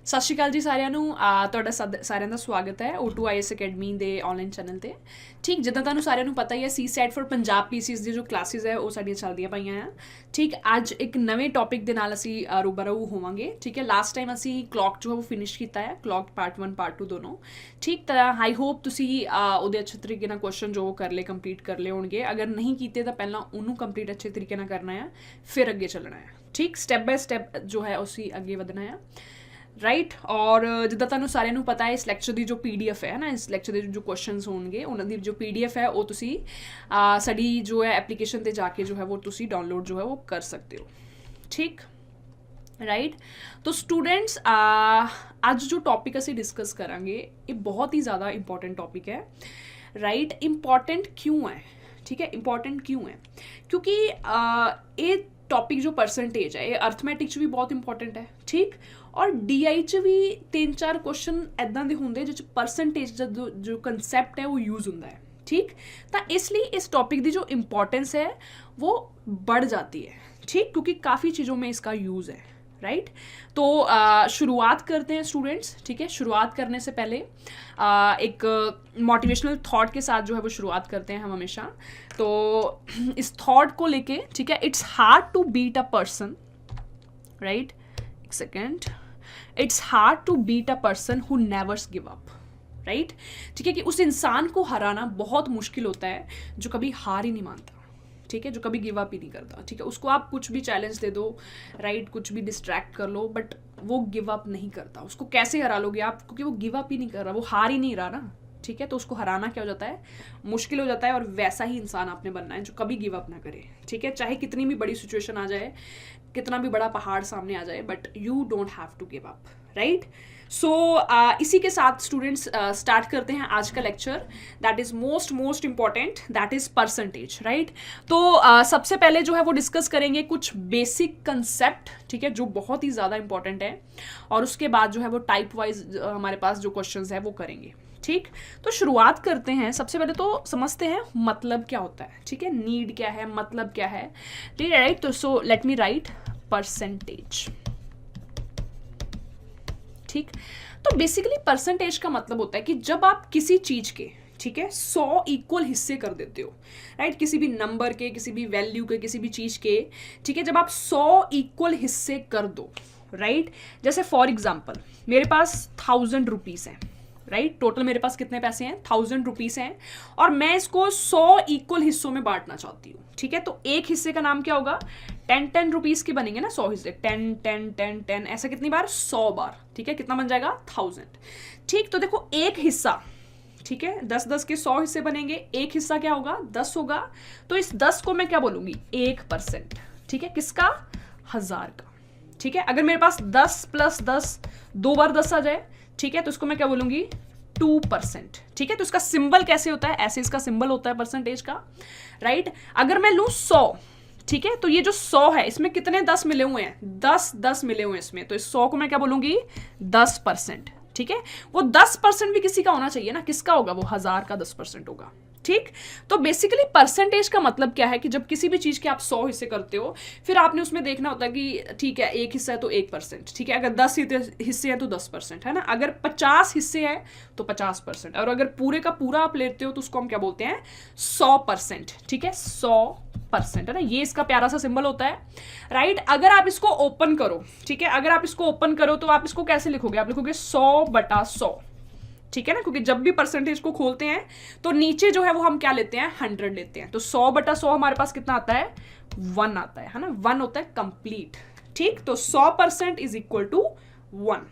ਸਤਿ ਸ਼੍ਰੀ ਅਕਾਲ ਜੀ ਸਾਰਿਆਂ ਨੂੰ ਤੁਹਾਡਾ ਸਾਰਿਆਂ ਦਾ ਸਵਾਗਤ ਹੈ O2 IAS ਅਕੈਡਮੀ ਦੇ ਆਨਲਾਈਨ ਚੈਨਲ ਤੇ। ਠੀਕ, ਜਿੱਦਾਂ ਤੁਹਾਨੂੰ ਸਾਰਿਆਂ ਨੂੰ ਪਤਾ ਹੀ ਹੈ CSET ਫॉर ਪੰਜਾਬ PCs ਦੀ ਜੋ ਕਲਾਸਿਸ ਹੈ ਉਹ ਸਾਡੀਆਂ ਚੱਲਦੀਆਂ ਪਈਆਂ ਆ। ਠੀਕ, ਅੱਜ ਇੱਕ ਨਵੇਂ ਟੌਪਿਕ ਦੇ ਨਾਲ ਅਸੀਂ ਰੂਬਰੂ ਹੋਵਾਂਗੇ। ਠੀਕ ਹੈ, ਲਾਸਟ ਟਾਈਮ ਅਸੀਂ ਕਲੌਕ ਜੋ ਹੈ ਉਹ ਫਿਨਿਸ਼ ਕੀਤਾ ਹੈ, ਕਲੌਕ ਪਾਰਟ 1 ਪਾਰਟ 2 ਦੋਨੋਂ। ਠੀਕ, ਤਾਂ ਆਈ ਹੋਪ ਤੁਸੀਂ ਉਹਦੇ ਅੱਛੇ ਤਰੀਕੇ ਨਾਲ ਕੁਐਸਚਨ ਜੋ ਕਰ ਲਏ, ਕੰਪਲੀਟ ਕਰ ਲਏ ਹੋਣਗੇ। ਅਗਰ ਨਹੀਂ ਕੀਤੇ ਤਾਂ ਪਹਿਲਾਂ ਉਹਨੂੰ ਕੰਪਲੀਟ ਅੱਛੇ ਤਰੀਕੇ ਨਾਲ ਕਰਨਾ ਹੈ, ਫਿਰ ਅੱਗੇ ਚੱਲਣਾ ਹੈ। ਠੀਕ, ਸਟੈਪ ਬਾय ਸਟੈਪ ਜੋ ਹੈ ਅਸੀਂ ਅੱਗੇ ਵਧਣਾ ਹੈ, ਰਾਈਟ। ਔਰ ਜਿੱਦਾਂ ਤੁਹਾਨੂੰ ਸਾਰਿਆਂ ਨੂੰ ਪਤਾ ਹੈ, ਇਸ ਲੈਕਚਰ ਦੀ ਜੋ PDF ਹੈ ਨਾ, ਇਸ ਲੈਕਚਰ ਦੇ ਜੋ ਕੁਐਸਚਨਸ ਹੋਣਗੇ ਉਹਨਾਂ ਦੀ ਜੋ PDF ਹੈ ਉਹ ਤੁਸੀਂ ਸਾਡੀ ਜੋ ਹੈ ਐਪਲੀਕੇਸ਼ਨ 'ਤੇ ਜਾ ਕੇ ਜੋ ਹੈ ਉਹ ਤੁਸੀਂ ਡਾਊਨਲੋਡ ਜੋ ਹੈ ਉਹ ਕਰ ਸਕਦੇ ਹੋ। ਠੀਕ, ਰਾਈਟ। ਤਾਂ ਸਟੂਡੈਂਟਸ ਅੱਜ ਜੋ ਟੌਪਿਕ ਅਸੀਂ ਡਿਸਕਸ ਕਰਾਂਗੇ ਇਹ ਬਹੁਤ ਹੀ ਜ਼ਿਆਦਾ ਇੰਪੋਰਟੈਂਟ ਟੌਪਿਕ ਹੈ, ਰਾਈਟ। ਇੰਪੋਰਟੈਂਟ ਕਿਉਂ ਹੈ? ਠੀਕ ਹੈ, ਇੰਪੋਰਟੈਂਟ ਕਿਉਂ ਹੈ? ਕਿਉਂਕਿ ਇਹ ਟੌਪਿਕ ਜੋ ਪਰਸੈਂਟੇਜ ਹੈ ਇਹ ਅਰਥਮੈਟਿਕ 'ਚ ਵੀ ਬਹੁਤ ਇੰਪੋਰਟੈਂਟ ਹੈ। ਠੀਕ, ਔਰ DI 'ਚ ਵੀ 3-4 ਕੁਐਸਚਨ ਇੱਦਾਂ ਦੇ ਹੁੰਦੇ ਜਿਹ 'ਚ ਪਰਸੈਂਟੇਜ ਦਾ ਜੋ ਕੰਸੈਪਟ ਹੈ ਉਹ ਯੂਜ਼ ਹੁੰਦਾ ਹੈ। ठीक, तो इसलिए इस टॉपिक की जो इम्पोर्टेंस है वो बढ़ जाती है। ठीक, क्योंकि काफ़ी चीज़ों में इसका यूज़ है, राइट। तो शुरुआत करते हैं स्टूडेंट्स। ठीक है, शुरुआत करने से पहले एक मोटिवेशनल थॉट के साथ जो है वो शुरुआत करते हैं हम हमेशा। तो इस थॉट को लेके, ठीक है, it's hard to beat a person, right, एक second, it's hard to beat a person who nevers give up, right. ठीक है, कि उस इंसान को हराना बहुत मुश्किल होता है जो कभी हार ही नहीं मानता। ठीक है, जो कभी गिव अप ही नहीं करता। ठीक है, उसको आप कुछ भी चैलेंज दे दो, राइट, कुछ भी डिस्ट्रैक्ट कर लो, बट वो गिव अप नहीं करता। उसको कैसे हरा लोगे आप? क्योंकि वो गिव अप ही नहीं कर रहा, वो हार ही नहीं रहा ना। ठीक है, तो उसको हराना क्या हो जाता है? मुश्किल हो जाता है। और वैसा ही इंसान आपने बनना है जो कभी गिव अप ना करे। ठीक है, चाहे कितनी भी बड़ी सिचुएशन आ जाए, कितना भी बड़ा पहाड़ सामने आ जाए, but you don't have to give up, right. So इसी के साथ स्टूडेंट्स स्टार्ट करते हैं आज का lecture. That is most important, that is percentage, right. तो सबसे पहले जो है वो डिस्कस करेंगे कुछ बेसिक कंसेप्ट, ठीक है, जो बहुत ही ज़्यादा इंपॉर्टेंट है। और उसके बाद जो है वो टाइप वाइज हमारे पास जो क्वेश्चंस है वो करेंगे। ठीक, तो शुरुआत करते हैं। सबसे पहले तो समझते हैं मतलब क्या होता है। ठीक है, नीड क्या है, मतलब क्या है, ठीक है, राइट। तो so let me right percentage. ठीक, तो बेसिकली परसेंटेज का मतलब होता है कि जब आप किसी चीज के, ठीक है, 100 इक्वल हिस्से कर देते हो, राइट, किसी भी नंबर के, किसी भी वैल्यू के, किसी भी चीज के, ठीक है, जब आप 100 इक्वल हिस्से कर दो, राइट। जैसे फॉर एग्जाम्पल मेरे पास 1000 रुपीज है, राइट, टोटल मेरे पास कितने पैसे हैं? 1000 रुपीज हैं, और मैं इसको 100 इक्वल हिस्सों में बांटना चाहती हूँ। ठीक है, तो एक हिस्से का नाम क्या होगा? 10 रुपीज के बनेंगे ना 100 हिस्से, 10 ऐसा कितनी बार? 100 बार। ठीक है, कितना बन जाएगा? 1000। ठीक, तो देखो एक हिस्सा, ठीक है, 10 के 100 हिस्से बनेंगे, एक हिस्सा क्या होगा? 10 होगा। तो इस 10 को मैं क्या बोलूंगी? 1%। ठीक है, किसका? 1000 का। ठीक है, अगर मेरे पास 10 + 10 2 बार 10 आ जाए, ठीक है, तो इसको मैं क्या बोलूंगी? 2%। ठीक है, तो इसका सिंबल कैसे होता है? ऐसे इसका सिंबल होता है परसेंटेज का, राइट। अगर मैं लूं 100, ठीक है, तो ये जो 100 है इसमें कितने 10 मिले हुए हैं? 10 मिले हुए हैं इसमें, तो इस 100 को मैं क्या बोलूंगी? 10%। ठीक है, वो 10% भी किसी का होना चाहिए ना, किसका होगा? वो 1000 का 10% होगा। ठीक, तो बेसिकली परसेंटेज का मतलब क्या है कि जब किसी भी चीज़ के आप 100 हिस्से करते हो, फिर आपने उसमें देखना होता है कि ठीक है, एक हिस्सा है तो 1%, ठीक है, अगर 10 हिस्से हैं तो 10%, है ना, अगर 50 हिस्से हैं तो 50%, और अगर पूरे का पूरा आप लेते हो तो उसको हम क्या बोलते हैं? 100%। ठीक है, 100%, है ना, ये इसका प्यारा सा सिंबल होता है, राइट। अगर आप इसको ओपन करो, ठीक है, अगर आप इसको ओपन करो तो आप इसको कैसे लिखोगे? आप लिखोगे 100/100। ठीक है ना, क्योंकि जब भी परसेंटेज को खोलते हैं तो नीचे जो है वो हम क्या लेते हैं? 100 लेते हैं। तो 100/100 हमारे पास कितना आता है? 1 आता है ना, 1 होता है कंप्लीट। ठीक, तो 100% इज इक्वल टू 1,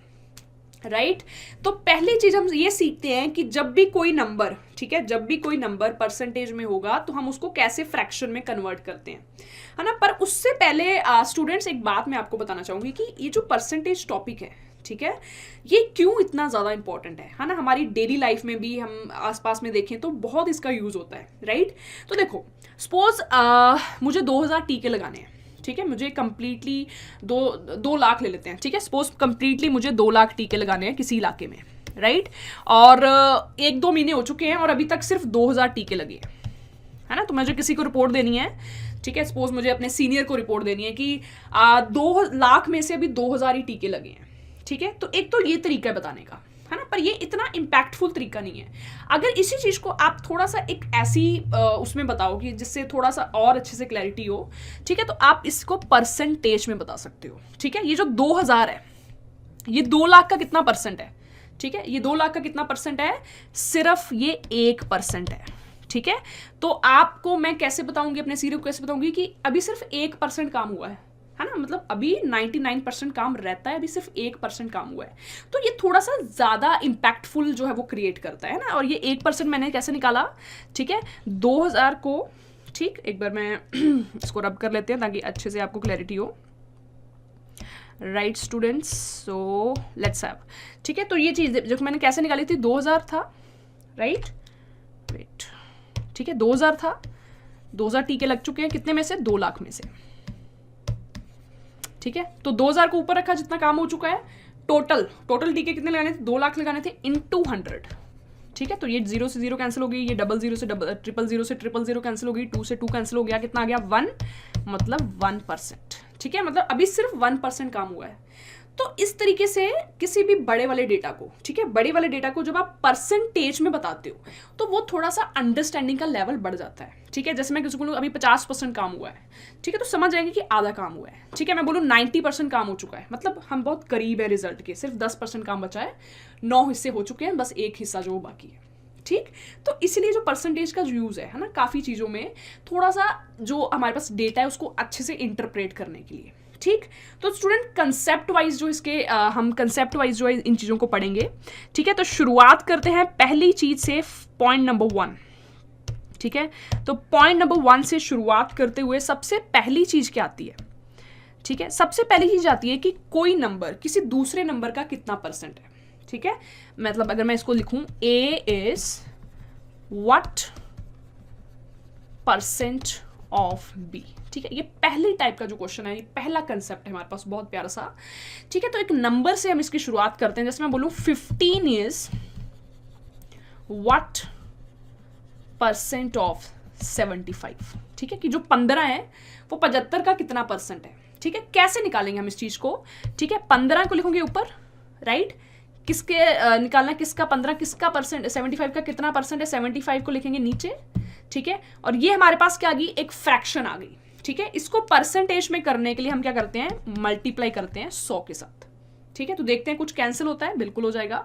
राइट। तो पहली चीज हम ये सीखते हैं कि जब भी कोई नंबर, ठीक है, जब भी कोई नंबर परसेंटेज में होगा तो हम उसको कैसे फ्रैक्शन में कन्वर्ट करते हैं, है ना। पर उससे पहले स्टूडेंट्स एक बात मैं आपको बताना चाहूंगी कि ये जो परसेंटेज टॉपिक है, ठीक है, ये क्यों इतना ज़्यादा इंपॉर्टेंट है ना। हमारी डेली लाइफ में भी हम आसपास में देखें तो बहुत इसका यूज़ होता है, राइट। तो देखो सपोज मुझे 2000 टीके लगाने हैं, ठीक है, मुझे कंप्लीटली 2 लाख ले लेते हैं, ठीक है, सपोज कंप्लीटली मुझे 2 लाख टीके लगाने हैं किसी इलाके में, राइट। और 1-2 महीने हो चुके हैं और अभी तक सिर्फ 2000 टीके लगे हैं, है ना। तो मुझे किसी को रिपोर्ट देनी है, ठीक है, सपोज मुझे अपने सीनियर को रिपोर्ट देनी है कि 2 लाख में से अभी 2000 ही टीके लगे हैं। ठीक है, तो एक तो ये तरीका है बताने का, है ना, पर ये इतना इम्पैक्टफुल तरीका नहीं है। अगर इसी चीज़ को आप थोड़ा सा एक ऐसी उसमें बताओ कि जिससे थोड़ा सा और अच्छे से क्लैरिटी हो, ठीक है, तो आप इसको परसेंटेज में बता सकते हो। ठीक है, ये जो 2000 है, ये 2 लाख का कितना परसेंट है? ठीक है, ये 2 लाख का कितना परसेंट है? सिर्फ ये 1% है। ठीक है, तो आपको मैं कैसे बताऊंगी, अपने सीरियो को कैसे बताऊंगी कि अभी सिर्फ 1% काम हुआ है ना, मतलब अभी 99% काम रहता है, अभी सिर्फ 1% काम हुआ है। तो ये थोड़ा सा ज़्यादा इम्पैक्टफुल जो है वो क्रिएट करता है ना। और ये 1% मैंने कैसे निकाला? ठीक है, 2000 को, ठीक, एक बार मैं इसको रब कर लेते हैं ताकि अच्छे से आपको क्लैरिटी हो। Right students, so let's have, ठीक है, तो ये चीज़ जो मैंने कैसे निकाली थी, 2000 था, राइट, वेट, ठीक है, 2000 था, 2000 टीके लग चुके हैं कितने में से? 2 लाख में से। ठीक है, तो 2000 को ऊपर रखा, जितना काम हो चुका है, टोटल टीके कितने लगाने थे? 2 लाख लगाने थे इनटू 100। ठीक है, तो ये 0 से 0 कैंसिल हो गई, ये 00 से 000 से 000 कैंसिल हो गई, 2 से 2 कैंसिल हो गया, कितना आ गया? 1, मतलब 1%। ठीक है, मतलब अभी सिर्फ 1% काम हुआ है। तो इस तरीके से किसी भी बड़े वाले डेटा को, ठीक है, बड़े वाले डेटा को जब आप परसेंटेज में बताते हो तो वो थोड़ा सा अंडरस्टैंडिंग का लेवल बढ़ जाता है। ठीक है, जैसे मैं किसी को बोलूँ अभी 50% काम हुआ है, ठीक है, तो समझ जाएंगे कि आधा काम हुआ है। ठीक है, मैं बोलूँ 90% काम हो चुका है, मतलब हम बहुत करीब है रिजल्ट के, सिर्फ 10% काम बचा है, 9 हिस्से हो चुके हैं, बस एक हिस्सा जो बाकी है। ठीक, तो इसलिए जो परसेंटेज का जो यूज़ है ना, काफ़ी चीज़ों में थोड़ा सा जो हमारे पास डेटा है उसको अच्छे से इंटरप्रेट करने के लिए। ठीक, तो स्टूडेंट कंसेप्ट वाइज जो इसके हम कंसेप्ट वाइज जो है इन चीज़ों को पढ़ेंगे। ठीक है, तो शुरुआत करते हैं पहली चीज़ से, पॉइंट नंबर 1। ठीक है, तो पॉइंट नंबर 1 से शुरुआत करते हुए सबसे पहली चीज़ क्या आती है? ठीक है, सबसे पहली चीज़ आती है कि कोई नंबर किसी दूसरे नंबर का कितना परसेंट है। ठीक है, मतलब अगर मैं इसको लिखूं, A is what percent of B। ठीक है, ये पहली टाइप का जो क्वेश्चन है, ये पहला कंसेप्ट है हमारे पास, बहुत प्यारा सा। ठीक है, तो एक नंबर से हम इसकी शुरुआत करते हैं, जैसे मैं बोलूं 15 इज व्हाट परसेंट ऑफ 75। ठीक है, कि जो 15 है वो 75 का कितना परसेंट है। ठीक है, कैसे निकालेंगे हम इस चीज को? ठीक है, 15 को लिखोगे ऊपर, राइट, किसके निकालना, किसका 15 किसका परसेंट, 75 का कितना परसेंट है, 75 को लिखेंगे नीचे। ठीक है, और ये हमारे पास क्या आ गई? एक फ्रैक्शन आ गई। ठीक है, इसको परसेंटेज में करने के लिए हम क्या करते हैं? मल्टीप्लाई करते हैं 100 के साथ। ठीक है, तो देखते हैं कुछ कैंसिल होता है, बिल्कुल हो जाएगा।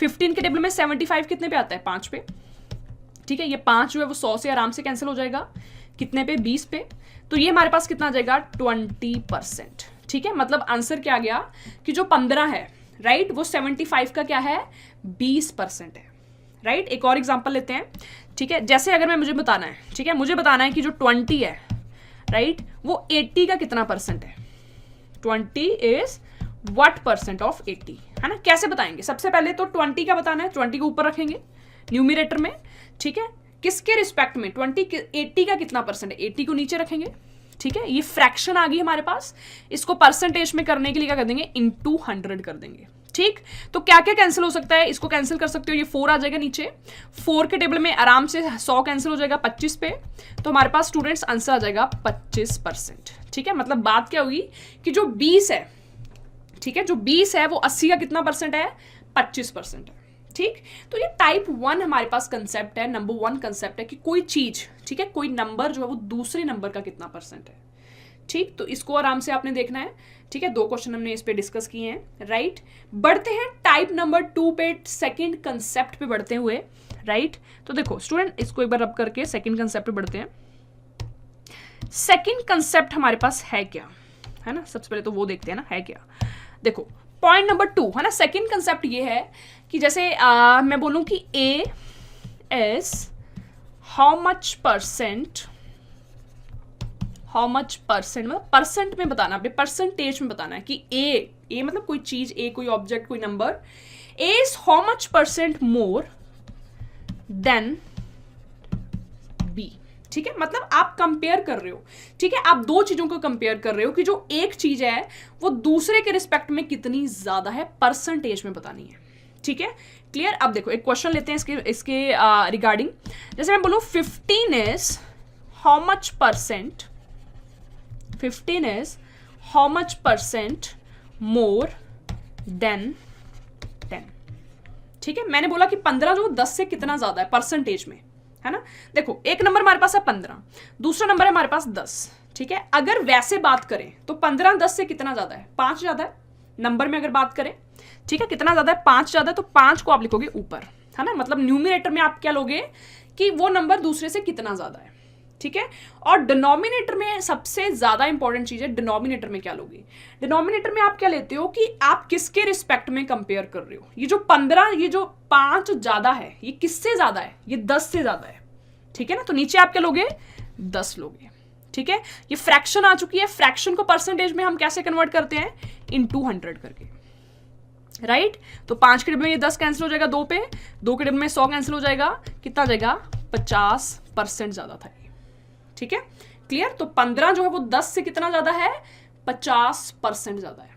15 के टेबल में 75 कितने पे आता है? 5 पे। ठीक है, ये 5 जो है वो 100 से आराम से कैंसिल हो जाएगा, कितने पे? 20 पे। तो ये हमारे पास कितना आ जाएगा? 20%। ठीक है, मतलब आंसर क्या आ गया कि जो 15 है, राइट, वो 75 का क्या है? 20% है। राइट, एक और एग्जांपल लेते हैं। ठीक है, जैसे अगर मुझे बताना है, ठीक है, मुझे बताना है कि जो 20 है, राइट, वो 80 का कितना परसेंट है। 20 इज व्हाट परसेंट ऑफ 80, है ना। कैसे बताएंगे? सबसे पहले तो 20 का बताना है, 20 को ऊपर रखेंगे न्यूमिरेटर में। ठीक है, किसके रिस्पेक्ट में? 80 का कितना परसेंट है, 80 को नीचे रखेंगे। ठीक है, ये फ्रैक्शन आ गई हमारे पास, इसको परसेंटेज में करने के लिए क्या कर देंगे? इनटू 100 कर देंगे। ठीक, तो क्या क्या कैंसिल हो सकता है? इसको कैंसिल कर सकते हो, ये 4 आ जाएगा नीचे, 4 के टेबल में आराम से 100 कैंसिल हो जाएगा 25 पे, तो हमारे पास स्टूडेंट्स आंसर आ जाएगा 25%। ठीक है, मतलब बात क्या हुई कि जो 20 है, ठीक है, जो 20 है वो 80 का कितना परसेंट है? 25% है। ठीक, तो ये टाइप 1 हमारे पास कंसेप्ट है, नंबर 1 कंसेप्ट है कि कोई चीज, ठीक है, कोई नंबर जो है वो दूसरे नंबर का कितना परसेंट है। ठीक, तो इसको आराम से आपने देखना है। ठीक है, 2 क्वेश्चन हमने इस पे डिस्कस किए हैं, राइट। बढ़ते हैं टाइप नंबर 2 पे, सेकंड कंसेप्ट पे बढ़ते हुए, राइट। तो देखो स्टूडेंट, इसको एक बार रब करके सेकंड कंसेप्ट पे बढ़ते हैं। सेकंड कंसेप्ट हमारे पास है क्या, है ना, सबसे पहले तो वो देखते हैं ना, है क्या। देखो पॉइंट नंबर 2, है ना, सेकंड कंसेप्ट ये है कि जैसे मैं बोलूं कि A is how much percent मतलब परसेंट में बताना, अपने परसेंटेज में बताना है कि ए मतलब कोई चीज, ए कोई ऑब्जेक्ट, कोई number, A is how much percent more than B. ठीक है, मतलब आप कंपेयर कर रहे हो, ठीक है, आप 2 चीजों को कंपेयर कर रहे हो कि जो एक चीज है वो दूसरे के रिस्पेक्ट में कितनी ज्यादा है, परसेंटेज में बतानी है। ठीक है, क्लियर। अब देखो एक क्वेश्चन लेते हैं इसके रिगार्डिंग। जैसे मैं बोलूं 15 is how much percent, 15 is how much percent more than 10। ठीक है, मैंने बोला कि 15 जो 10 से कितना ज्यादा है परसेंटेज में, है ना। देखो एक नंबर हमारे पास है 15, दूसरा नंबर है हमारे पास 10। ठीक है, अगर वैसे बात करें तो 15 10 से कितना ज्यादा है, 5 ज्यादा है नंबर में अगर बात करें। ठीक है, कितना ज्यादा है, 5 ज्यादा है, तो 5 को आप लिखोगे ऊपर, है ना। मतलब न्यूमरेटर में आप क्या लोगे कि वो नंबर दूसरे से कितना ज्यादा है। ठीक है, और डिनोमिनेटर में सबसे ज्यादा इंपॉर्टेंट चीज है, डिनोमिनेटर में क्या लोगे, डिनोमिनेटर में आप क्या लेते हो कि आप किसके रिस्पेक्ट में कंपेयर कर रहे हो। ये जो 15, ये जो 5 ज्यादा है, ये किससे ज्यादा है, ये 10 से ज्यादा है। ठीक है ना, तो नीचे आप क्या लोगे, 10 लोगे। ठीक है, ये फ्रैक्शन आ चुकी है, फ्रैक्शन को परसेंटेज में हम कैसे कन्वर्ट करते हैं, इनटू 100 करके, राइट। तो 5 के डिब्बे में ये 10 कैंसिल हो जाएगा 2 पे, 2 के डिब्बे में 100 कैंसिल हो जाएगा, कितना आ जाएगा, 50% ज्यादा था ये। ठीक है, क्लियर। तो 15 जो है वो 10 से कितना ज्यादा है, 50% ज्यादा है,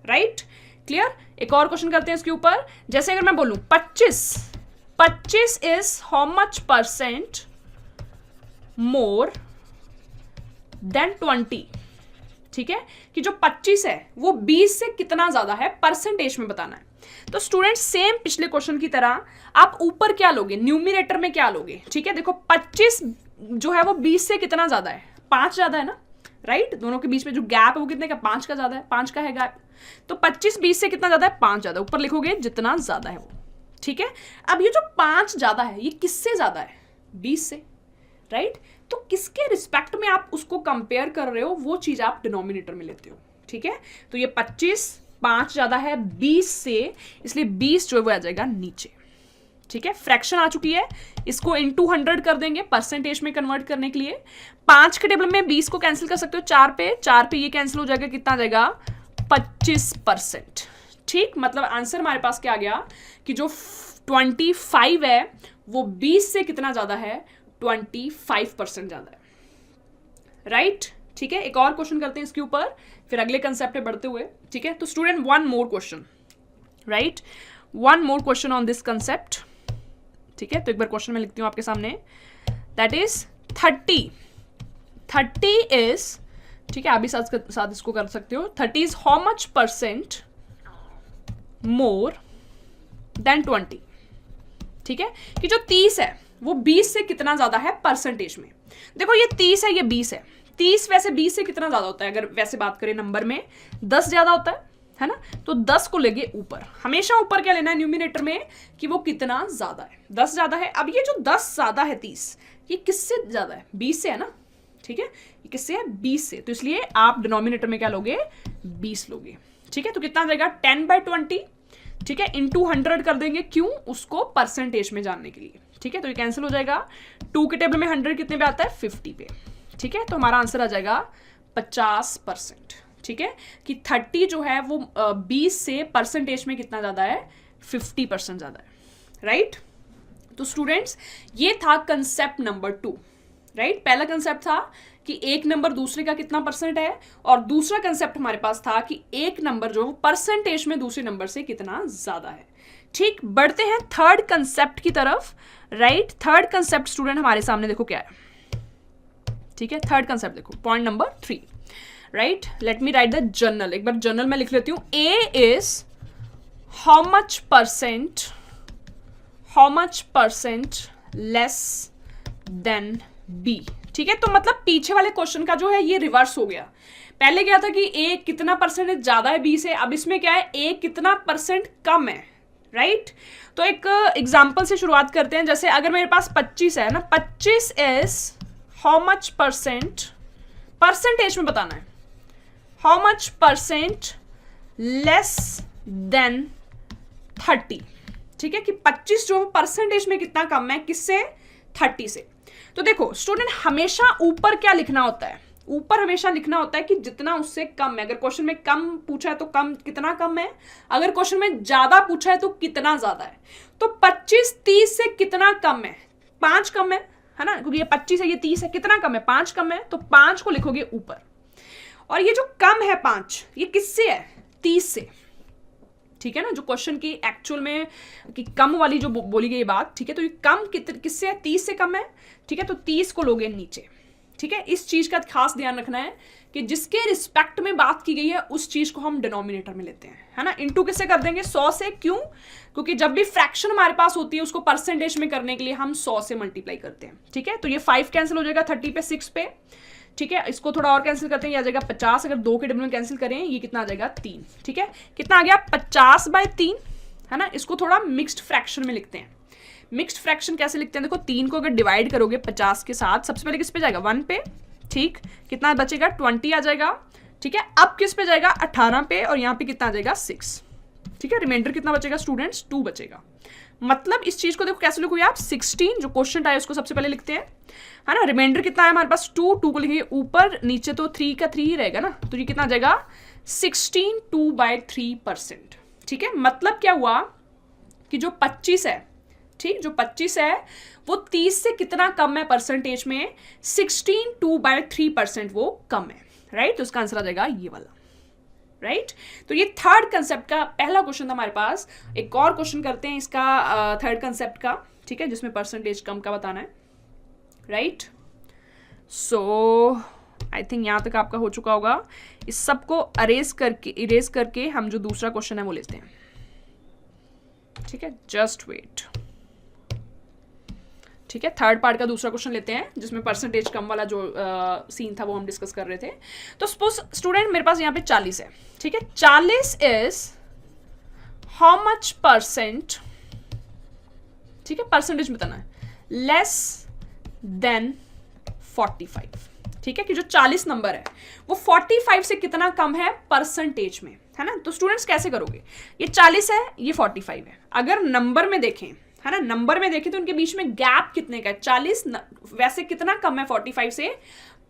राइट, क्लियर। एक और क्वेश्चन करते हैं इसके ऊपर। जैसे अगर मैं बोलूं 25 is how much percent more then 20। ठीक है, कि जो 25 है वो 20 से कितना ज्यादा है, परसेंटेज में बताना है। तो स्टूडेंट सेम पिछले क्वेश्चन की तरह आप ऊपर क्या लोगे, न्यूमरेटर में क्या लोगे। ठीक है, देखो 25 जो है वो 20 से कितना ज्यादा है, 5 ज्यादा है ना, राइट। दोनों के बीच में जो गैप है वो कितने का, 5 का ज्यादा है, 5 का है गैप। तो 25 20 से कितना ज्यादा है, 5 ज्यादा, ऊपर लिखोगे जितना ज्यादा है वो। ठीक है, अब ये जो 5 ज्यादा है ये किससे ज्यादा है, 20 से, राइट। तो किसके रिस्पेक्ट में आप उसको कंपेयर कर रहे हो, वो चीज आप डिनोमिनेटर में लेते हो। ठीक है, तो ये 25 5 ज्यादा है 20 से, इसलिए 20 जो है वो आ जाएगा नीचे। ठीक है, फ्रैक्शन आ चुकी है, इसको इनटू 100 कर देंगे परसेंटेज में कन्वर्ट करने के लिए। 5 के टेबल में 20 को कैंसिल कर सकते हो 4 पे ये कैंसिल हो जाएगा, कितना आ जाएगा, 25%। ठीक, मतलब आंसर हमारे पास क्या आ गया कि जो 25 है वो 20 से कितना ज्यादा है, 25% ज्यादा है, राइट। ठीक है, एक और क्वेश्चन करते हैं इसके ऊपर, फिर अगले कंसेप्ट पे बढ़ते हुए। ठीक है, तो student one more question, right, one more question on this concept. ठीक है, तो एक बार क्वेश्चन मैं लिखती हूं आपके सामने, दैट इज 30 इज, ठीक है, आप भी साथ इसको कर सकते हो, 30 is how much percent more then 20। ठीक है, कि जो 30 है वो 20 से कितना ज्यादा है परसेंटेज में। देखो ये 30 है, ये 20 है, 30 वैसे 20 से कितना ज्यादा होता है, अगर वैसे बात करें नंबर में 10 ज्यादा होता है ना। तो 10 को लेंगे ऊपर, हमेशा ऊपर क्या लेना है न्यूमिनेटर में, कि वो कितना ज्यादा है, 10 ज्यादा है। अब ये जो 10 ज्यादा है 30, ये किससे ज्यादा है, 20 से है ना। ठीक है, ये किससे है, 20 से, तो इसलिए आप डिनोमिनेटर में क्या लोगे, 20 लोगे। ठीक है, तो कितना जाएगा, 10/20। ठीक है, इनटू 100 कर देंगे, क्यों, उसको परसेंटेज में जानने के लिए। ठीक है, तो ये कैंसिल हो जाएगा, 2 के टेबल में 100 कितने पे आता है, 50 पे। ठीक है, तो हमारा आंसर आ जाएगा 50%। ठीक है, कि 30 जो है वो 20 से परसेंटेज में कितना ज्यादा है, 50% ज्यादा है, राइट। तो स्टूडेंट्स ये था कंसेप्ट नंबर 2, राइट। पहला कंसेप्ट था कि एक नंबर दूसरे का कितना परसेंट है, और दूसरा कंसेप्ट हमारे पास था कि एक नंबर जो परसेंटेज में दूसरे नंबर से कितना ज्यादा है। ठीक, बढ़ते हैं थर्ड कंसेप्ट की तरफ, राइट। थर्ड कंसेप्ट स्टूडेंट हमारे सामने देखो क्या है। ठीक है, थर्ड कंसेप्ट देखो, point number 3, right. Let me write the journal, एक बार जर्नल में लिख लेती हूं। A is how much percent less than B. ठीक है, तो मतलब पीछे वाले क्वेश्चन का जो है ये रिवर्स हो गया। पहले क्या था कि ए कितना परसेंटेज ज्यादा है बी से, अब इसमें क्या है, ए कितना परसेंट कम है, राइट। तो एक एग्जाम्पल से शुरुआत करते हैं। जैसे अगर मेरे पास 25 है ना, 25 इज हाउ मच परसेंटेज में बताना है, how much percent less then 30। ठीक है, कि 25 जो परसेंटेज में कितना कम है, किससे, 30 से। तो देखो स्टूडेंट हमेशा ऊपर क्या लिखना होता है, ऊपर हमेशा लिखना होता है कि जितना उससे कम है। अगर क्वेश्चन में कम पूछा है तो कम कितना कम है, अगर क्वेश्चन में ज्यादा पूछा है तो कितना ज्यादा है। तो 25 30 से कितना कम है, 5 कम है ना, क्योंकि ये 25 है ये 30 है, कितना कम है, 5 कम है, तो 5 को लिखोगे ऊपर। और ये जो कम है 5, ये किससे है, 30 से। ठीक है ना, जो क्वेश्चन की एक्चुअल में कि कम वाली जो बोली गई बात, ठीक है, तो ये कम किससे है, 30 से कम है। ठीक है, तो 30 को लोगे नीचे। ठीक है, इस चीज का खास ध्यान रखना है कि जिसके रिस्पेक्ट में बात की गई है उस चीज को हम डिनोमिनेटर में लेते हैं, है ना। इनटू किससे कर देंगे? 100 से। क्यों? क्योंकि जब भी फ्रैक्शन हमारे पास होती है उसको परसेंटेज में करने के लिए हम 100 से मल्टीप्लाई करते हैं, ठीक है। तो ये 5 कैंसिल हो जाएगा 30 पे, 6 पे, ठीक है। इसको थोड़ा और कैंसिल करते हैं, ये आ जाएगा 50। अगर 2 के टेबल में कैंसिल करें ये कितना आ जाएगा? 3, ठीक है। कितना आ गया? 50/3, है ना। इसको थोड़ा मिक्स्ड फ्रैक्शन में लिखते हैं। मिक्स्ड फ्रैक्शन कैसे लिखते हैं? देखो 3 को अगर डिवाइड करोगे 50 के साथ, सबसे पहले किस पे जाएगा? 1 पे, ठीक। कितना बचेगा? 20 आ जाएगा, ठीक है। अब किस पे जाएगा? 18 पे, और यहाँ पे कितना आ जाएगा? 6, ठीक है। रिमाइंडर कितना बचेगा स्टूडेंट्स? 2 बचेगा। मतलब इस चीज को देखो कैसे लिखोगे आप? 16 जो क्वेश्चन आया उसको सबसे पहले लिखते हैं, है ना। रिमाइंडर कितना है हमारे पास? 2 को लिखेंगे ऊपर, नीचे तो 3 का 3 ही रहेगा ना, तो ये कितना आ जाएगा? 16 2/3%, ठीक है। मतलब क्या हुआ कि जो 25 है, ठीक, जो 25 है वो 30 से कितना कम है परसेंटेज में? 16 2/3% वो कम है, राइट। तो उसका आंसर आ जाएगा ये वाला, राइट। तो ये थर्ड कंसेप्ट का पहला क्वेश्चन था हमारे पास। एक और क्वेश्चन करते हैं इसका थर्ड कंसेप्ट का, ठीक है, जिसमें परसेंटेज कम का बताना है, राइट। सो आई थिंक यहाँ तक आपका हो चुका होगा। इस सबको इरेज करके हम जो दूसरा क्वेश्चन है वो लेते हैं, ठीक है। जस्ट वेट, ठीक है। थर्ड पार्ट का दूसरा क्वेश्चन लेते हैं जिसमें परसेंटेज कम वाला जो सीन था वो हम डिस्कस कर रहे थे। तो सपोज स्टूडेंट मेरे पास यहाँ पे 40 है, ठीक है। 40 इज हाउ मच परसेंट, ठीक है, परसेंटेज बताना है, लेस देन 45, ठीक है। कि जो 40 नंबर है वो 45 से कितना कम है परसेंटेज में, है ना। तो स्टूडेंट्स कैसे करोगे? ये 40 है, ये 45 है। अगर नंबर में देखें, है ना, नंबर में देखें तो उनके बीच में गैप कितने का है? 40 वैसे कितना कम है 45 से?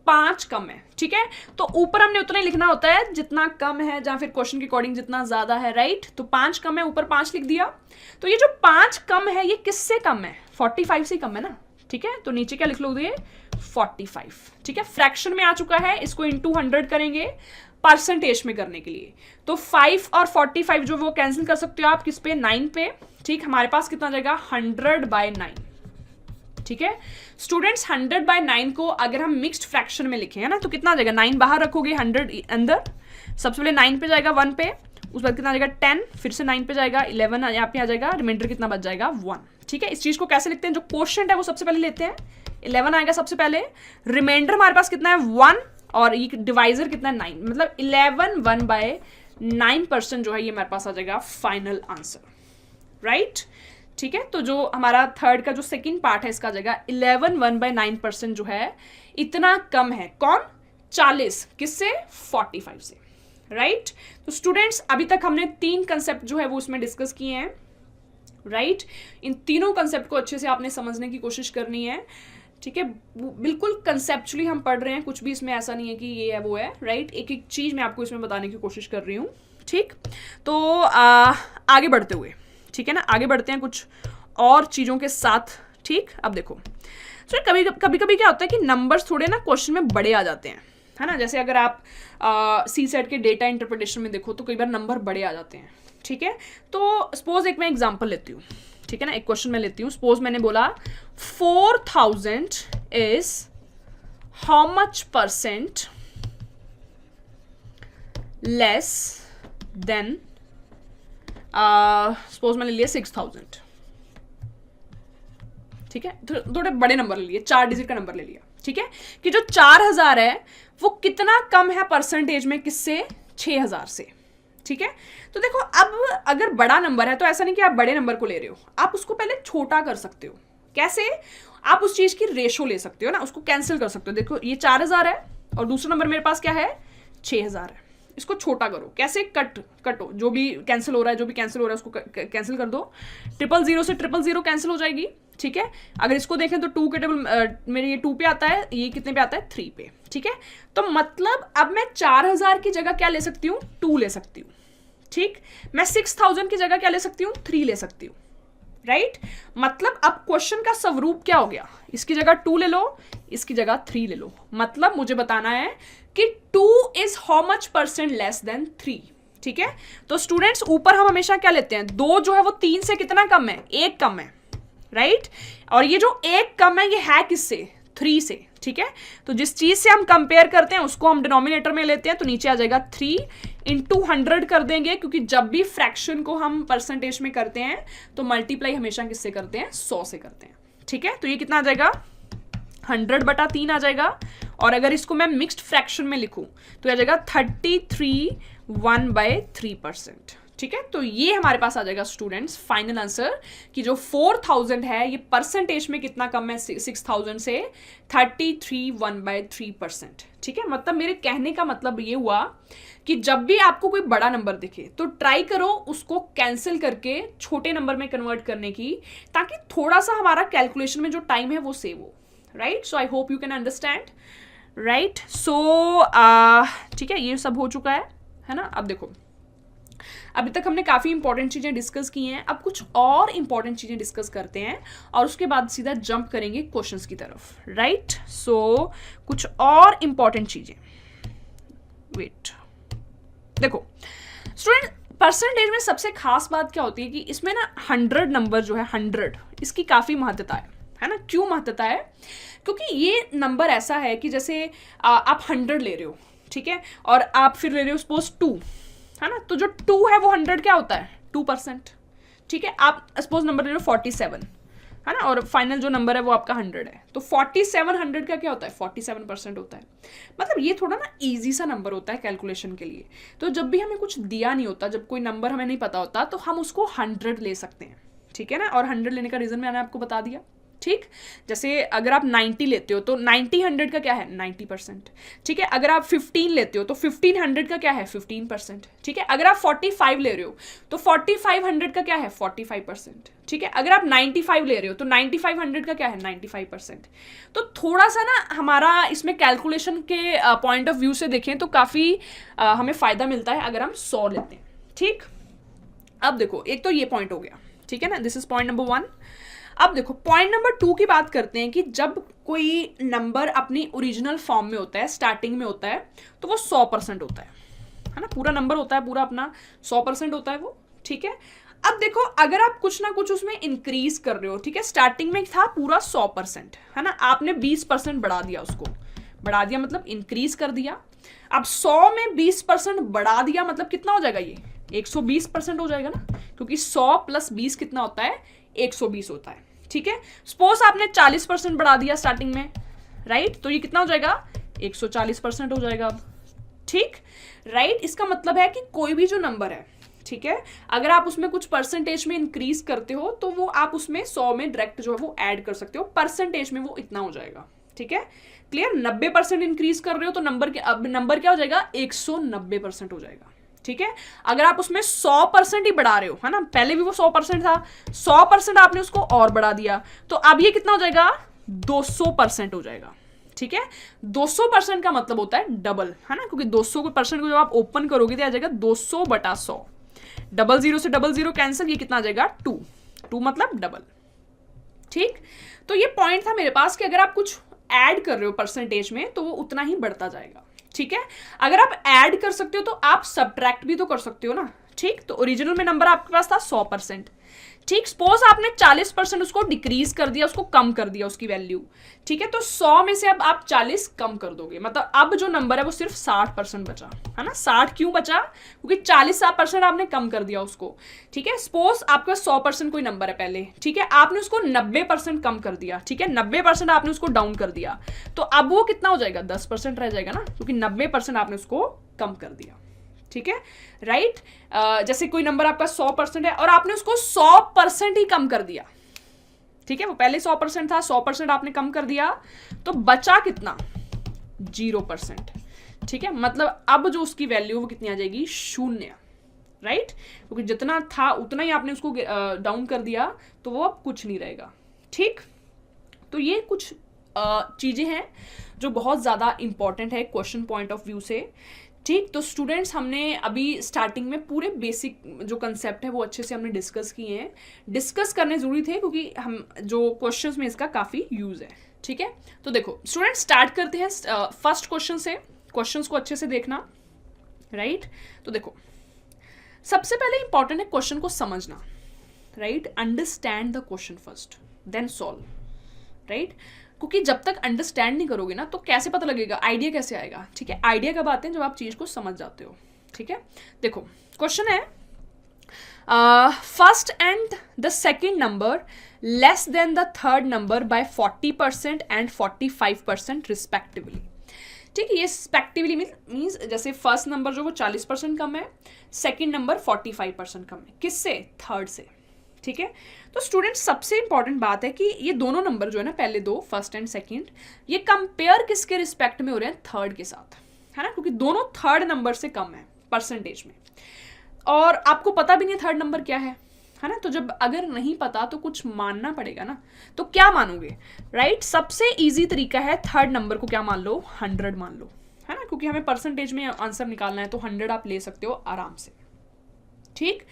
5 कम है, ठीक है। तो ऊपर हमने उतना ही लिखना होता है जितना कम है, या फिर क्वेश्चन के अकॉर्डिंग जितना ज्यादा है, राइट। तो 5 कम है, ऊपर 5 लिख दिया। तो ये जो 5 कम है ये किससे कम है? 45 से कम है ना, ठीक है। तो नीचे क्या लिख लोगे? 45, ठीक है। फ्रैक्शन में आ चुका है, इसको इंटू 100 करेंगे परसेंटेज में करने के लिए। तो 5 और 45 जो वो कैंसिल कर सकते हो आप किस पे? 9 पे, ठीक। हमारे पास कितना जाएगा? 100/9, ठीक है। स्टूडेंट्स 100/9 को अगर हम मिक्स्ड फ्रैक्शन में लिखें, है ना, तो कितना आ जाएगा? 9 बाहर रखोगे, 100 अंदर। सबसे पहले 9 पे जाएगा 1 पे, उस बाद कितना आ जाएगा? 10, फिर से 9 पे जाएगा 11, यहाँ पे आ जाएगा। रिमाइंडर कितना बच जाएगा? 1, ठीक है। इस चीज को कैसे लिखते हैं? जो क्वोशिएंट है वो सबसे पहले लेते हैं, 11 आएगा सबसे पहले। रिमाइंडर हमारे पास कितना है? 1, और ये डिवाइजर कितना है? 9, मतलब 11 1/9% जो है ये हमारे पास आ जाएगा फाइनल आंसर, राइट, ठीक है। तो जो हमारा थर्ड का जो सेकंड पार्ट है इसका आ जाएगा 11 1/9% जो है इतना कम है। कौन? 40 किससे? 45 से, राइट। तो स्टूडेंट्स अभी तक हमने 3 कंसेप्ट जो है वो उसमें डिस्कस किए हैं, राइट। इन तीनों कंसेप्ट को अच्छे से आपने समझने की कोशिश करनी है, ठीक है। बिल्कुल कंसेप्चुअली हम पढ़ रहे हैं, कुछ भी इसमें ऐसा नहीं है कि ये है वो है, राइट। एक एक चीज मैं आपको इसमें बताने की कोशिश कर रही हूँ, ठीक। तो आगे बढ़ते हुए, ठीक है ना, आगे बढ़ते हैं कुछ और चीजों के साथ, ठीक। अब देखो सो कभी कभी क्या होता है कि नंबर्स थोड़े ना क्वेश्चन में बड़े आ जाते हैं, है ना। जैसे अगर आप सी सेट के डेटा इंटरप्रिटेशन में देखो तो कई बार नंबर बड़े आ जाते हैं, ठीक है। तो सपोज एक मैं एग्जांपल लेती हूँ, ठीक है ना, एक क्वेश्चन मैं लेती हूँ। सपोज मैंने बोला 4000 is how much percent less then, suppose मैंने लिया 6000, ठीक है। थोड़े बड़े नंबर ले लिए, 4 डिजिट का नंबर ले लिया, ठीक है। कि जो 4000 है वो कितना कम है परसेंटेज में? किससे? 6000 से, ठीक है। तो देखो अब अगर बड़ा नंबर है तो ऐसा नहीं कि आप बड़े नंबर को ले रहे हो, आप उसको पहले छोटा कर सकते हो। कैसे? आप उस चीज की रेशो ले सकते हो ना, उसको कैंसिल कर सकते हो। देखो ये 4000 है और दूसरा नंबर मेरे पास क्या है? 6000 है। इसको छोटा करो, कैसे? कटो, जो भी कैंसिल हो रहा है उसको कैंसिल कर दो। 000 से 000 कैंसिल हो जाएगी, ठीक है। अगर इसको देखें तो 2 के टेबल मेरे ये 2 पे आता है, ये कितने पे आता है? 3 पे, ठीक है। तो मतलब अब मैं 4000 की जगह क्या ले सकती हूँ? 2 ले सकती हूँ, ठीक। मैं 6000 की जगह क्या ले सकती हूँ? 3 ले सकती हूँ, राइट। मतलब अब क्वेश्चन का स्वरूप क्या हो गया? इसकी जगह 2 ले लो, इसकी जगह 3 ले लो। मतलब मुझे बताना है कि 2 is how much percent less then 3, ठीक है। तो स्टूडेंट्स ऊपर हम हमेशा क्या लेते हैं? 2 जो है वो 3 से कितना कम है? 1 कम है, राइट। और ये जो 1 कम है ये है किससे? 3 से, ठीक है, तो जिस चीज से हम कंपेयर करते हैं उसको हम डिनोमिनेटर में लेते हैं, तो नीचे आ जाएगा 3 इंटू 100 कर देंगे, क्योंकि जब भी फ्रैक्शन को हम परसेंटेज में करते हैं तो मल्टीप्लाई हमेशा किससे करते हैं, 100 से करते हैं। ठीक है, तो ये कितना आ जाएगा, 100/3 आ जाएगा। और अगर इसको मैं मिक्स्ड फ्रैक्शन में लिखूं तो आ जाएगा 33 1/3%। ठीक है, तो ये हमारे पास आ जाएगा स्टूडेंट्स फाइनल आंसर कि जो 4000 है ये परसेंटेज में कितना कम है 6000 से, 33 1/3%। ठीक है, मतलब मेरे कहने का मतलब ये हुआ कि जब भी आपको कोई बड़ा नंबर दिखे तो ट्राई करो उसको कैंसिल करके छोटे नंबर में कन्वर्ट करने की, ताकि थोड़ा सा हमारा कैलकुलेशन में जो टाइम है वो सेव हो। Right, so I hope you can understand. Right, so ठीक है, ये सब हो चुका है ना। अब देखो, अभी तक हमने काफ़ी इंपॉर्टेंट चीज़ें डिस्कस की हैं, अब कुछ और इंपॉर्टेंट चीज़ें डिस्कस करते हैं और उसके बाद सीधा जंप करेंगे क्वेश्चंस की तरफ। राइट, सो कुछ और इंपॉर्टेंट चीज़ें, वेट, देखो स्टूडेंट, परसेंटेज में सबसे खास बात क्या होती है कि इसमें ना 100 नंबर जो है 100, इसकी काफ़ी महत्वता है ना। क्यों महत्वता है, क्योंकि ये नंबर ऐसा है कि जैसे आप 100 ले रहे हो, ठीक है, और आप फिर ले रहे हो सपोज 2, है ना, तो जो 2 है वो 100 क्या होता है, 2%। ठीक है, आप सपोज नंबर ले रहे हो 47, है ना, और फाइनल जो नंबर है वो आपका 100 है, तो 47 100 का क्या होता है, 47% होता है। मतलब ये थोड़ा ना ईजी सा नंबर होता है कैलकुलेशन के लिए। तो जब भी हमें कुछ दिया नहीं होता, जब कोई नंबर हमें नहीं पता होता, तो हम उसको 100 ले सकते हैं। ठीक है ना, और 100 लेने का रीज़न मैंने आपको बता दिया। ठीक, जैसे अगर आप 90 लेते हो तो 90 100 का क्या है, 90%। ठीक है, अगर आप 15 लेते हो तो 15 100 का क्या है, 15%। ठीक है, अगर आप 45 ले रहे हो तो 45 100 का क्या है, 45%। ठीक है, अगर आप 95 ले रहे हो तो 95 100 का क्या है, 95%। तो थोड़ा सा ना हमारा इसमें कैलकुलेशन के पॉइंट ऑफ व्यू से देखें तो काफ़ी हमें फ़ायदा मिलता है अगर हम 100 लेते हैं। ठीक, अब देखो, एक तो ये पॉइंट हो गया, ठीक है ना, दिस इज पॉइंट नंबर 1। अब देखो पॉइंट नंबर 2 की बात करते हैं कि जब कोई नंबर अपनी ओरिजिनल फॉर्म में होता है, स्टार्टिंग में होता है, तो वो 100% होता है ना, पूरा नंबर होता है, पूरा अपना 100% होता है वो। ठीक है, अब देखो अगर आप कुछ ना कुछ उसमें इंक्रीज कर रहे हो, ठीक है, स्टार्टिंग में था पूरा 100%, है ना, आपने 20% बढ़ा दिया, उसको बढ़ा दिया मतलब इंक्रीज कर दिया। अब 100 में 20% बढ़ा दिया मतलब कितना हो जाएगा, ये 120% हो जाएगा ना, क्योंकि 100 + 20 कितना होता है, 120 होता है। ठीक है, सपोज आपने 40% बढ़ा दिया स्टार्टिंग में, राइट, तो ये कितना हो जाएगा, 140% हो जाएगा अब। ठीक, राइट, इसका मतलब है कि कोई भी जो नंबर है, ठीक है, अगर आप उसमें कुछ परसेंटेज में इंक्रीज करते हो तो वो आप उसमें 100 में डायरेक्ट जो है वो ऐड कर सकते हो, परसेंटेज में वो इतना हो जाएगा। ठीक है, क्लियर, 90% इंक्रीज कर रहे हो तो नंबर क्या हो जाएगा, 190% हो जाएगा। ठीक है, अगर आप उसमें 100% ही बढ़ा रहे हो, है ना, पहले भी वो 100% था, 100% आपने उसको और बढ़ा दिया, तो अब ये कितना हो जाएगा, 200% हो जाएगा। ठीक है, 200% का मतलब होता है डबल, है ना, क्योंकि 200% को जब आप ओपन करोगे तो आ जाएगा 200/100, 00 से 00 कैंसिल, ये कितना आ जाएगा, 2 मतलब डबल। ठीक, तो ये पॉइंट था मेरे पास कि अगर आप कुछ ऐड कर रहे हो परसेंटेज में तो वो उतना ही बढ़ता जाएगा। ठीक है, अगर आप ऐड कर सकते हो तो आप सब्ट्रैक्ट भी तो कर सकते हो ना। ठीक, तो ओरिजिनल में नंबर आपके पास था 100%, ठीक, सपोज आपने 40% उसको डिक्रीज कर दिया, उसको कम कर दिया उसकी वैल्यू। ठीक है, तो 100 में से अब आप 40 कम कर दोगे, मतलब अब जो नंबर है वो सिर्फ 60% बचा, है ना। 60 क्यों बचा, क्योंकि 40% आपने कम कर दिया उसको। ठीक है, सपोज आपका 100% कोई नंबर है पहले, ठीक है, आपने उसको 90% कम कर दिया, ठीक है, 90% आपने उसको डाउन कर दिया, तो अब वो कितना हो जाएगा, 10% रह जाएगा ना, क्योंकि 90% आपने उसको कम कर दिया। ठीक है, राइट, जैसे कोई नंबर आपका 100% है और आपने उसको 100% ही कम कर दिया। ठीक है, वो पहले 100% था, 100% आपने कम कर दिया, तो बचा कितना, 0%। ठीक है, मतलब अब जो उसकी वैल्यू वो कितनी आ जाएगी, 0। राइट, क्योंकि जितना था उतना ही आपने उसको डाउन कर दिया, तो वो अब कुछ नहीं रहेगा। ठीक, तो ये कुछ चीजें हैं जो बहुत ज्यादा इंपॉर्टेंट है क्वेश्चन पॉइंट ऑफ व्यू से। ठीक, तो स्टूडेंट्स हमने अभी स्टार्टिंग में पूरे बेसिक जो कंसेप्ट है वो अच्छे से हमने डिस्कस किए हैं, डिस्कस करने ज़रूरी थे क्योंकि हम जो क्वेश्चंस में इसका काफ़ी यूज़ है। ठीक है, तो देखो स्टूडेंट्स स्टार्ट करते हैं फर्स्ट क्वेश्चन से, क्वेश्चंस को अच्छे से देखना। राइट, तो देखो सबसे पहले इंपॉर्टेंट है क्वेश्चन को समझना। Right, understand the question first then solve. Right, क्योंकि जब तक अंडरस्टैंड नहीं करोगे ना तो कैसे पता लगेगा, आइडिया कैसे आएगा, ठीक है। आइडिया कब आते हैं, जब आप चीज़ को समझ जाते हो, ठीक है। देखो क्वेश्चन है, first and the second number less than the third number by 40% and 45% respectively, ठीक है। ये रिस्पेक्टिवली मीन्स जैसे फर्स्ट नंबर जो वो 40% कम है, सेकेंड नंबर 45% कम है, किससे, थर्ड से, ठीक है। तो स्टूडेंट सबसे इंपॉर्टेंट बात है कि ये दोनों नंबर जो है ना, पहले दो फर्स्ट एंड सेकंड, ये कंपेयर किसके रिस्पेक्ट में हो रहे हैं, थर्ड के साथ, है ना, क्योंकि दोनों थर्ड नंबर से कम है परसेंटेज में, और आपको पता भी नहीं थर्ड नंबर क्या है ना। तो जब अगर नहीं पता तो कुछ मानना पड़ेगा ना, तो क्या मानोगे, राइट। सबसे इजी तरीका है थर्ड नंबर को क्या मान लो, 100 मान लो, है ना, क्योंकि हमें परसेंटेज में आंसर निकालना है, तो 100 आप ले सकते हो आराम से, ठीक।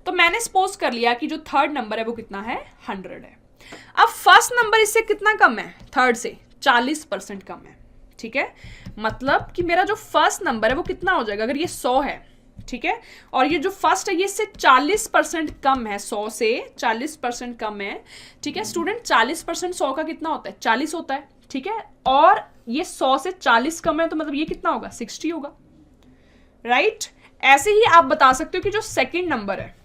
तो मैंने सपोज कर लिया कि जो थर्ड नंबर है वो कितना है, 100 है। अब फर्स्ट नंबर इससे कितना कम है, थर्ड से 40% कम है, ठीक है। मतलब कि मेरा जो फर्स्ट नंबर है वो कितना हो जाएगा, अगर ये 100 है, ठीक है, और ये जो फर्स्ट है ये इससे 40% कम है, 100 से 40% कम है, ठीक है। स्टूडेंट 40% 100 का कितना होता है, 40 होता है, ठीक है, और ये 100 से 40 कम है, तो मतलब ये कितना होगा, 60 होगा, राइट। ऐसे ही आप बता सकते हो कि जो सेकंड नंबर है,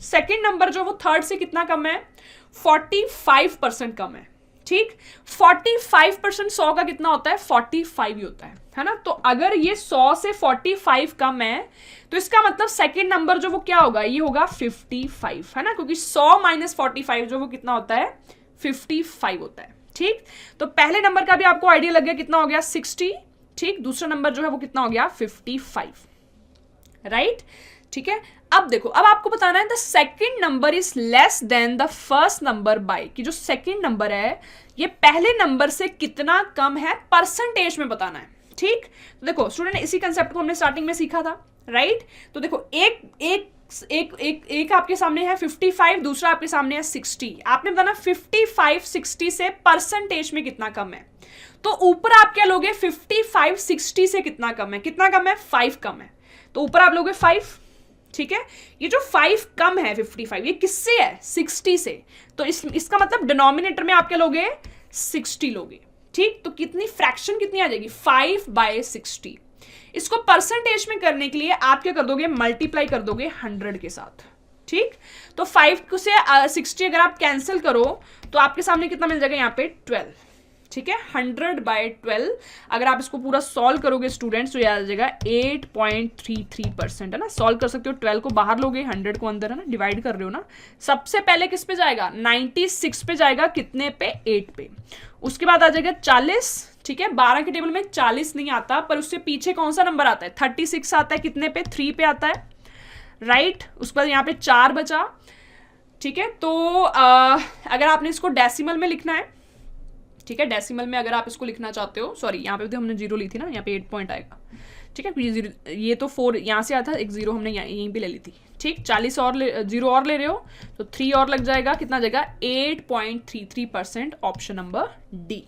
सेकंड नंबर जो वो थर्ड से कितना कम है, 45% कम है, ठीक। 45% 100 का कितना होता है, 45 ही होता है ना। तो अगर ये 100 से 45 कम है तो इसका मतलब सेकंड नंबर जो वो क्या होगा, ये होगा 55, है ना, क्योंकि 100 माइनस 45 जो वो कितना होता है, 55 होता है, ठीक। तो पहले नंबर का भी आपको आइडिया लग गया, कितना हो गया, 60, ठीक। दूसरा नंबर जो है वो कितना हो गया, 55, राइट, ठीक है। अब देखो, अब आपको बताना है the second number is less than the first number by, कि जो सेकंड नंबर है ये पहले नंबर से कितना कम है, परसेंटेज में बताना है, ठीक। तो देखो स्टूडेंट, इसी कंसेप्ट को हमने स्टार्टिंग में सीखा था, राइट। तो देखो एक एक एक एक एक आपके सामने है 55, दूसरा आपके सामने है 60, आपने बताना 55 60 से परसेंटेज में कितना कम है। तो ऊपर आप क्या लोगे, 55 60 से कितना कम है, कितना कम है, 5 कम है, तो ऊपर आप लोगे 5, ठीक है। ये जो 5 कम है 55, ये किससे है, 60 से, तो इसका मतलब डिनोमिनेटर में आप क्या लोगे, 60 लोगे, ठीक। तो कितनी फ्रैक्शन कितनी आ जाएगी, 5/60। इसको परसेंटेज में करने के लिए आप क्या कर दोगे, मल्टीप्लाई कर दोगे 100 के साथ, ठीक। तो 5 से 60 अगर आप कैंसिल करो तो आपके सामने कितना मिल जाएगा, यहाँ पे 12, ठीक है। 100/12 अगर आप इसको पूरा सॉल्व करोगे स्टूडेंट्स तो ये आ जाएगा 8.33%, है ना। सॉल्व कर सकते हो, 12 को बाहर लोगे, 100 को अंदर, है ना, डिवाइड कर रहे हो ना। सबसे पहले किस पे जाएगा, 96 पे जाएगा, कितने पे, 8 पे। उसके बाद आ जाएगा 40, ठीक है। 12 के टेबल में 40 नहीं आता, पर उससे पीछे कौन सा नंबर आता है, 36 आता है, कितने पे, 3 पे आता है, राइट। उसके बाद यहाँ पे 4 बचा, ठीक है। तो अगर आपने इसको डेसिमल में लिखना है, ठीक है, डेसिमल में अगर आप इसको लिखना चाहते हो, सॉरी यहाँ पे तो हमने 0 ली थी ना, यहाँ पे 8 पॉइंट आएगा, ठीक है। ये तो 4 यहाँ से आया था, एक 0 हमने यहीं पे ले ली थी, ठीक। 40 और 0 और ले रहे हो तो 3 और लग जाएगा, कितना जाएगा, 8.33%, ऑप्शन नंबर डी,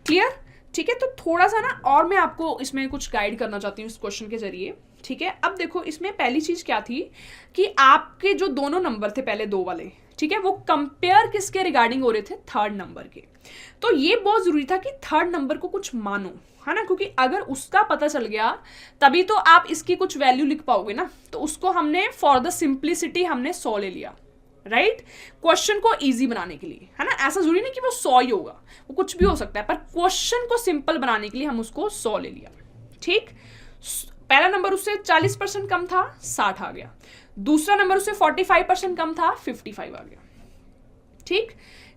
क्लियर, ठीक है। तो थोड़ा सा ना और मैं आपको इसमें कुछ गाइड करना चाहती हूँ इस क्वेश्चन के जरिए, ठीक है। अब देखो इसमें पहली चीज क्या थी कि आपके जो दोनों नंबर थे पहले दो वाले, ठीक है, वो कंपेयर किसके रिगार्डिंग हो रहे थे, थर्ड नंबर के। तो ये बहुत जरूरी था कि थर्ड नंबर को कुछ मानो, है ना, क्योंकि अगर उसका पता चल गया तभी तो आप इसकी कुछ वैल्यू लिख पाओगे ना। तो उसको हमने फॉर द सिंप्लिसिटी हमने 100 ले लिया, राइट, क्वेश्चन को इजी बनाने के लिए, है ना। ऐसा जरूरी नहीं कि वो 100 ही होगा, वो कुछ भी हो सकता है, पर क्वेश्चन को सिंपल बनाने के लिए हम उसको 100 ले लिया, ठीक। पहला नंबर उससे 40% कम था, 60 आ गया। दूसरा नंबर उससे 45% कम था, 55 आ गया, ठीक,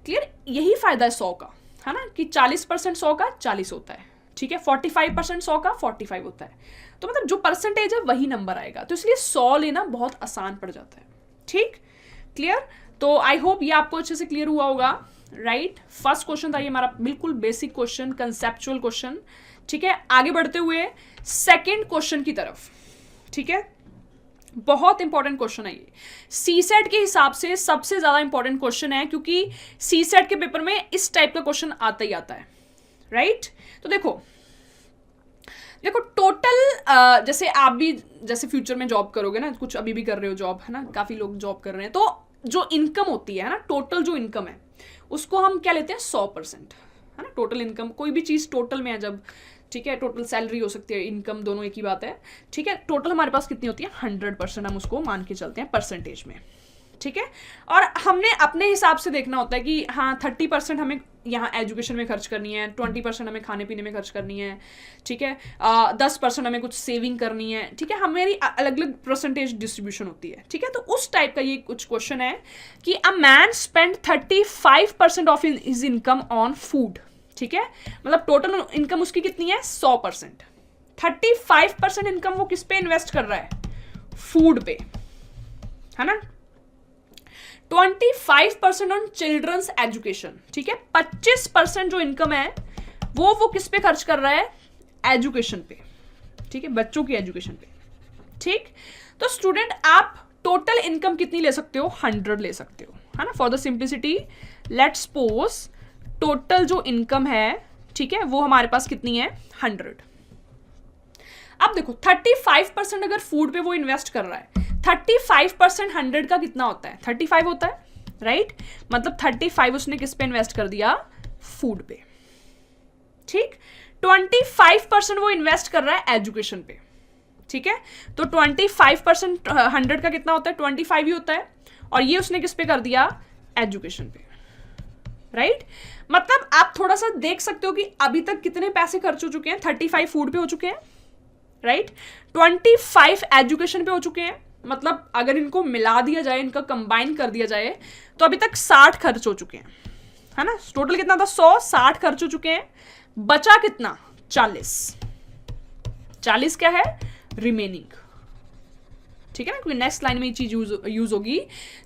क्लियर। यही फायदा है 100 का, है ना, कि 40% 100 का 40 होता है, ठीक है। 45% 100 का 45 होता है, तो मतलब जो परसेंटेज है वही नंबर आएगा, तो इसलिए 100 लेना बहुत आसान पड़ जाता है, ठीक, क्लियर। तो आई होप ये आपको अच्छे से क्लियर हुआ होगा, राइट। फर्स्ट क्वेश्चन था ये हमारा, बिल्कुल बेसिक क्वेश्चन, कंसेप्चुअल क्वेश्चन, ठीक है। आगे बढ़ते हुए सेकेंड क्वेश्चन की तरफ, ठीक है, बहुत इंपॉर्टेंट क्वेश्चन है ये, सीसेट के हिसाब से सबसे ज्यादा इंपॉर्टेंट क्वेश्चन है, क्योंकि सीसेट के पेपर में इस टाइप का क्वेश्चन आता ही आता है, राइट। तो देखो टोटल जैसे आप भी जैसे फ्यूचर में जॉब करोगे ना, कुछ अभी भी कर रहे हो जॉब, है ना, काफी लोग जॉब कर रहे हैं, तो जो इनकम होती है ना, टोटल जो इनकम है उसको हम क्या लेते हैं, 100%, है ना। टोटल इनकम, कोई भी चीज़ टोटल में है जब, ठीक है, टोटल सैलरी हो सकती है, इनकम, दोनों एक ही बात है, ठीक है। टोटल हमारे पास कितनी होती है, 100%, हम उसको मान के चलते हैं परसेंटेज में, ठीक है। और हमने अपने हिसाब से देखना होता है कि हाँ 30% हमें यहाँ एजुकेशन में खर्च करनी है, 20% हमें खाने पीने में खर्च करनी है, ठीक है, 10% हमें कुछ सेविंग करनी है, ठीक है। हमारी अलग अलग परसेंटेज डिस्ट्रीब्यूशन होती है, ठीक है। तो उस टाइप का ये कुछ क्वेश्चन है कि a man spend 35% of his income on food, ठीक है। मतलब टोटल इनकम उसकी कितनी है, 100%, 35% इनकम वो किस पे इन्वेस्ट कर रहा है, फूड पे, है ना। 25% ऑन चिल्ड्रंस एजुकेशन, ठीक है। 25% जो इनकम है वो किस पे खर्च कर रहा है, एजुकेशन पे, ठीक है, बच्चों की एजुकेशन पे, ठीक। तो स्टूडेंट आप टोटल इनकम कितनी ले सकते हो, 100 ले सकते हो, है ना। For the simplicity let's suppose total जो इनकम है, ठीक है, वो हमारे पास कितनी है, 100। अब देखो 35% अगर फूड पे वो इन्वेस्ट कर रहा है, 35% 100 का कितना होता है, 35 होता है, राइट। मतलब 35 उसने किस पे इन्वेस्ट कर दिया, फूड पे, ठीक। 25% वो इन्वेस्ट कर रहा है एजुकेशन पे, ठीक है। तो 25% 100 का कितना होता है, 25 ही होता है, और ये उसने किस पे कर दिया, एजुकेशन पे, राइट। मतलब आप थोड़ा सा देख सकते हो कि अभी तक कितने पैसे खर्च हो चुके हैं, 35 फूड पे हो चुके हैं, राइट, 25 एजुकेशन पे हो चुके हैं। मतलब अगर इनको मिला दिया जाए, इनका कंबाइन कर दिया जाए, तो अभी तक 60 खर्च हो चुके हैं, है ना। टोटल कितना था, 100, 60 खर्च हो चुके हैं, बचा कितना, 40 क्या है, रिमेनिंग, ठीक है ना, क्योंकि नेक्स्ट लाइन में ये चीज यूज होगी,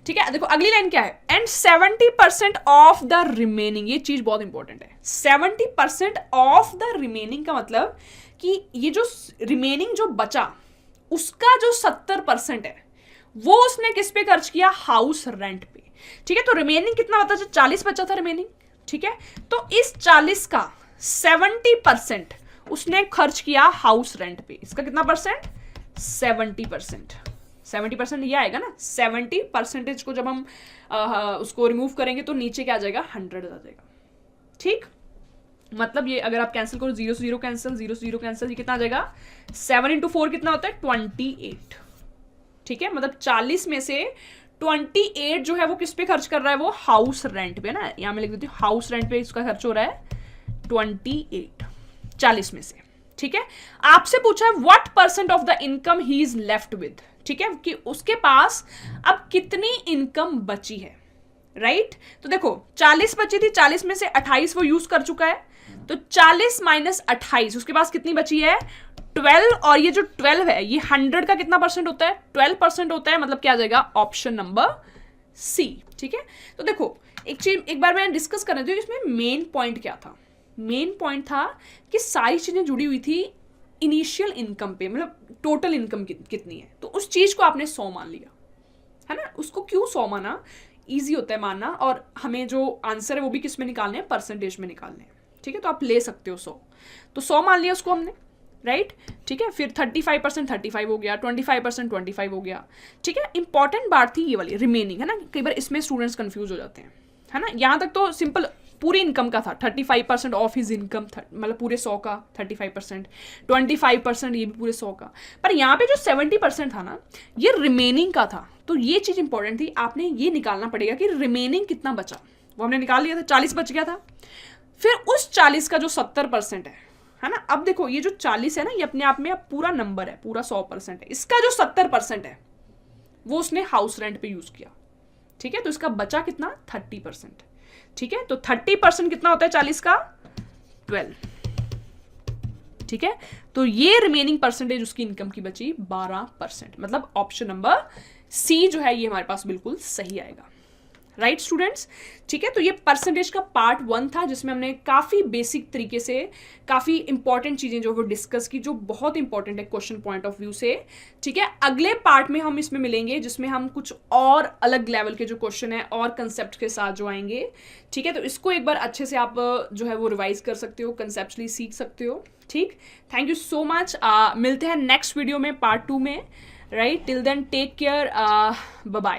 ठीक है। देखो अगली लाइन क्या है, एंड 70% ऑफ द रिमेनिंग, ये चीज बहुत इंपॉर्टेंट है, 70% ऑफ द रिमेनिंग का मतलब कि ये जो रिमेनिंग जो बचा, उसका जो 70% है वो उसने किस पे खर्च किया, हाउस रेंट पे, ठीक है। तो रिमेनिंग कितना होता है, 40 बचा था रिमेनिंग, ठीक है। तो इस 40 का 70% उसने खर्च किया हाउस रेंट पे, इसका कितना परसेंट, 70%। 70% ये आएगा ना, 70% को जब हम उसको रिमूव करेंगे तो नीचे क्या आ जाएगा, 100 आ जाएगा, ठीक। मतलब ये अगर आप कैंसिल करो, 0 से 0 कैंसिल, 0 से 0 कैंसिल, ये कितना आ जाएगा, 7 × 4 कितना होता है, 28, ठीक है। मतलब 40 में से 28 जो है वो किस पे खर्च कर रहा है, वो हाउस रेंट पे ना, यहां मैं लिख देती हूँ, हाउस रेंट पे इसका खर्च हो रहा है 28, 40 में से, ठीक है। आपसे पूछा है what percent of the income he is left with, ठीक है, कि उसके पास अब कितनी इनकम बची है, राइट। तो देखो 40 बची थी, 40 में से 28 वो यूज कर चुका है, तो 40 - 28 उसके पास कितनी बची है, 12, और ये जो 12 है ये 100 का कितना परसेंट होता है, 12% होता है। मतलब क्या आ जाएगा, ऑप्शन नंबर सी, ठीक है। तो देखो एक चीज एक बार मैं डिस्कस कर रही थी, इसमें मेन पॉइंट क्या था, मेन पॉइंट था कि सारी चीजें जुड़ी हुई थी इनिशियल इनकम पे, मतलब टोटल इनकम कितनी है, तो उस चीज को आपने 100 मान लिया, है ना। उसको क्यों 100 माना, ईजी होता है मानना, और हमें जो आंसर है वो भी किस में निकालने हैं, परसेंटेज में निकालने हैं, ठीक है। तो आप ले सकते हो 100, तो 100 मान लिया उसको हमने, राइट, ठीक है। फिर 35% 35 हो गया, 25% 25 हो गया, ठीक है। इंपॉर्टेंट बात थी ये वाली रिमेनिंग, है ना। कई बार इसमें स्टूडेंट्स कंफ्यूज हो जाते हैं, है ना। यहाँ तक तो सिंपल पूरी इनकम का था, 35% ऑफ हिज इनकम, मतलब पूरे 100 का 35%, 25% ये भी पूरे 100 का, पर यहाँ पे जो 70% था ना, ये रिमेनिंग का था। तो ये चीज इंपॉर्टेंट थी, आपने ये निकालना पड़ेगा कि रिमेनिंग कितना बचा, वो हमने निकाल लिया था, 40 बच गया था। फिर उस 40 का जो 70% है ना, अब देखो ये जो 40 है ना, ये अपने आप में अब पूरा नंबर है, पूरा 100% है, इसका जो 70% है वो उसने हाउस रेंट पे यूज किया, ठीक है। तो इसका बचा कितना, 30%, ठीक है। तो 30% कितना होता है 40 का, 12, ठीक है। तो ये रिमेनिंग परसेंटेज उसकी इनकम की बची 12%, मतलब ऑप्शन नंबर सी जो है ये हमारे पास बिल्कुल सही आएगा, राइट स्टूडेंट्स, ठीक है। तो ये परसेंटेज का पार्ट 1 था, जिसमें हमने काफ़ी बेसिक तरीके से काफ़ी इंपॉर्टेंट चीज़ें जो वो डिस्कस की, जो बहुत इंपॉर्टेंट है क्वेश्चन पॉइंट ऑफ व्यू से, ठीक है। अगले पार्ट में हम इसमें मिलेंगे, जिसमें हम कुछ और अलग लेवल के जो क्वेश्चन है और कंसेप्ट के साथ जो आएंगे, ठीक है। तो इसको एक बार अच्छे से आप जो है वो रिवाइज कर सकते हो, कंसेप्चुअली सीख सकते हो, ठीक। थैंक यू सो मच, मिलते हैं नेक्स्ट वीडियो में, पार्ट 2 में, right. Till then take care, bye bye.